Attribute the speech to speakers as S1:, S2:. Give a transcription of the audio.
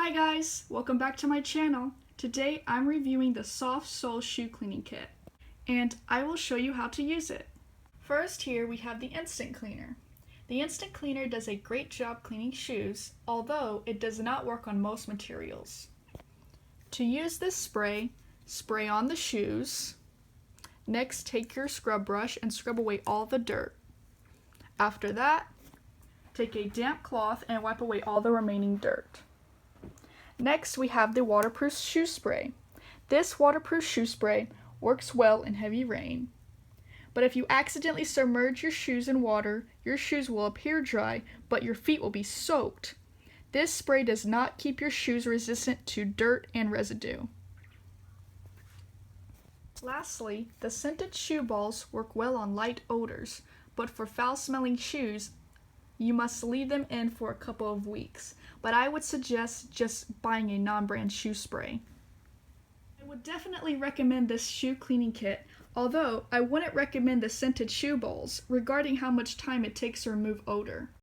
S1: Hi guys, welcome back to my channel. Today I'm reviewing the Soft Sole Shoe Cleaning Kit, and I will show you how to use it. First here we have the Instant Cleaner. The Instant Cleaner does a great job cleaning shoes, although it does not work on most materials. To use this spray, spray on the shoes. Next, take your scrub brush and scrub away all the dirt. After that, take a damp cloth and wipe away all the remaining dirt. Next, we have the waterproof shoe spray. This waterproof shoe spray works well in heavy rain. But if you accidentally submerge your shoes in water, your shoes will appear dry, but your feet will be soaked. This spray does not keep your shoes resistant to dirt and residue. Lastly, the scented shoe balls work well on light odors, but for foul-smelling shoes, you must leave them in for a couple of weeks, but I would suggest just buying a non-brand shoe spray. I would definitely recommend this shoe cleaning kit, although I wouldn't recommend the scented shoe balls regarding how much time it takes to remove odor.